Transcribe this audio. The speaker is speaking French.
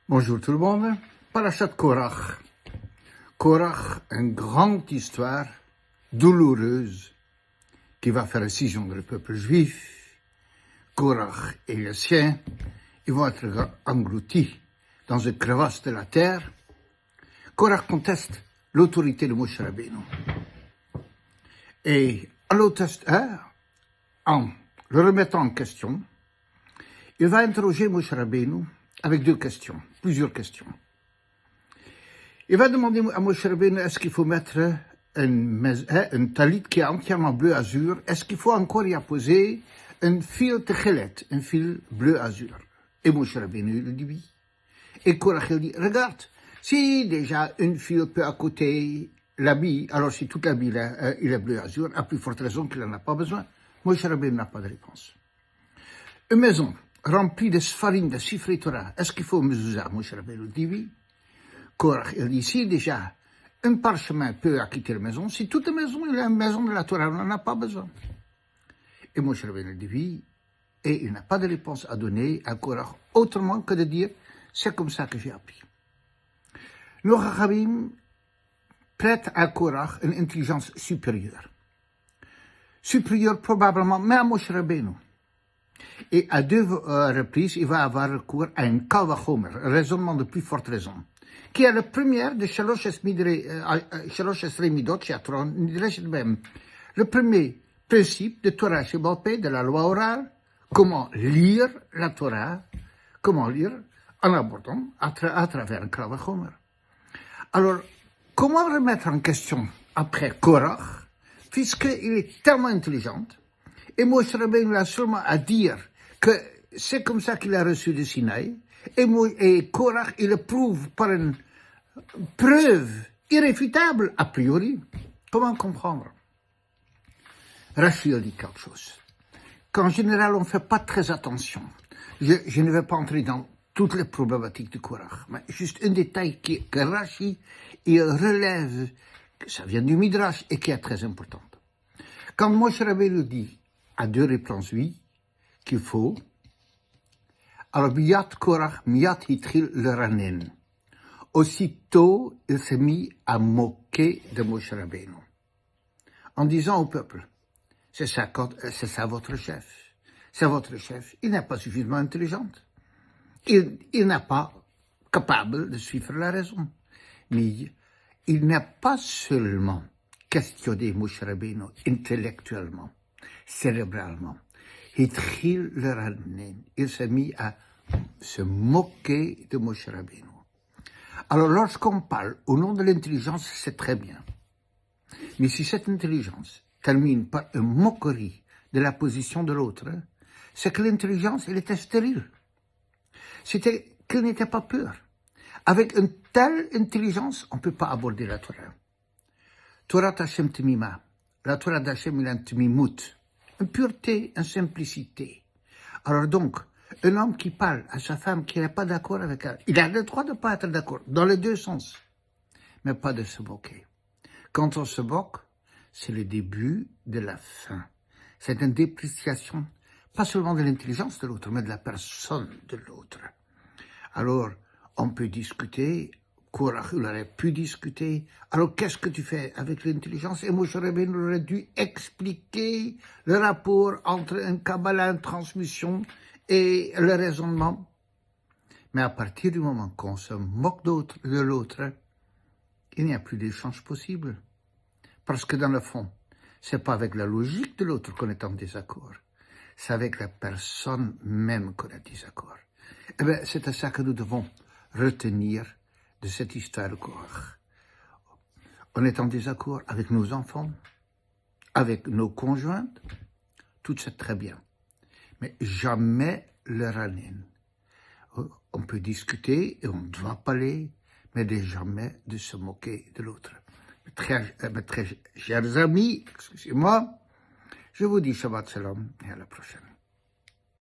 Bonjour tout le monde. Parashat Korach. Korach, une grande histoire douloureuse qui va faire scission dans le peuple juif. Korach et les siens, ils vont être engloutis dans une crevasse de la terre. Korach conteste l'autorité de Moshe Rabbeinu. Et en le remettant en question, il va interroger Moshe Rabbeinu avec plusieurs questions. Il va demander à Moshe Rabbeinu, est-ce qu'il faut mettre une talit qui est entièrement bleu azur? Est-ce qu'il faut encore y apposer un fil techelet, un fil bleu azur? Et Moshe Rabbeinu lui dit oui. Et Korach dit, regarde, si déjà une fil peut à côté l'habit, alors si toute l'habit il est bleu azur, à plus forte raison qu'il n'en a pas besoin. Moshe Rabbeinu n'a pas de réponse. Une maison remplie de sfarim, de Sifrei Torah, est-ce qu'il faut mezuzah? Moshe Rabbeinu dit oui. Korach, il dit, si déjà un parchemin peut acquitter la maison, si toute la maison est la maison de la Torah, on n'en a pas besoin. Et Moshe Rabbeinu dit oui, et il n'a pas de réponse à donner à Korach, autrement que de dire, c'est comme ça que j'ai appris. Nos Chachamim prêtent à Korach une intelligence supérieure. Supérieure probablement, mais à Moshe Rabbeinu. Et à deux reprises, il va avoir recours à un kal vachomer, un raisonnement de plus forte raison, qui est la première de Shalosh Esrei Midot, le premier principe de Torah Shebal Peh, de la loi orale, comment lire la Torah, comment lire en abordant à travers un kal vachomer. Alors, comment remettre en question après Korach, puisqu'il est tellement intelligent, et Moshe Rabbeinu a seulement à dire que c'est comme ça qu'il a reçu de Sinaï, et Korach, il le prouve par une preuve irréfutable, a priori. Comment comprendre? Rachid dit quelque chose, qu'en général, on ne fait pas très attention. Je ne vais pas entrer dans toutes les problématiques de Korach, mais juste un détail que Rachid, il relève, que ça vient du Midrash, et qui est très important. Quand Moshe Rabbeinu dit, à deux réponses oui, qu'il faut, alors Miyat Korach, Miyat Hitril le Ranen. Aussitôt, il s'est mis à moquer de Moshe Rabbeinu, en disant au peuple, c'est ça votre chef. C'est votre chef. Il n'est pas suffisamment intelligent. Il n'est pas capable de suivre la raison. Mais il n'a pas seulement questionné Moshe Rabbeinu intellectuellement, cérébralement. Il s'est mis à se moquer de Moshe Rabbeinu. Alors, lorsqu'on parle au nom de l'intelligence, c'est très bien. Mais si cette intelligence termine par une moquerie de la position de l'autre, c'est que l'intelligence, elle était stérile. C'était qu'elle n'était pas pure. Avec une telle intelligence, on ne peut pas aborder la Torah. Torah Hashem Temima. La Torah d'Hachem, il a un temimut, une pureté, une simplicité. Alors donc, un homme qui parle à sa femme qui n'est pas d'accord avec elle, il a le droit de ne pas être d'accord, dans les deux sens, mais pas de se moquer. Quand on se moque, c'est le début de la fin. C'est une dépréciation, pas seulement de l'intelligence de l'autre, mais de la personne de l'autre. Alors, on peut discuter. Korach, il aurait pu discuter. Alors, qu'est-ce que tu fais avec l'intelligence? Et Moshe Rabbeinu aurait dû expliquer le rapport entre un Kabbalah, une transmission et le raisonnement. Mais à partir du moment qu'on se moque de l'autre, il n'y a plus d'échange possible. Parce que dans le fond, c'est pas avec la logique de l'autre qu'on est en désaccord. C'est avec la personne même qu'on est en désaccord. Eh bien, c'est à ça que nous devons retenir de cette histoire de Korach. On est en désaccord avec nos enfants, avec nos conjointes, tout ça très bien. Mais jamais le ranin. On peut discuter et on doit parler, mais jamais de se moquer de l'autre. Mes très chers amis, excusez-moi, je vous dis Shabbat Shalom et à la prochaine.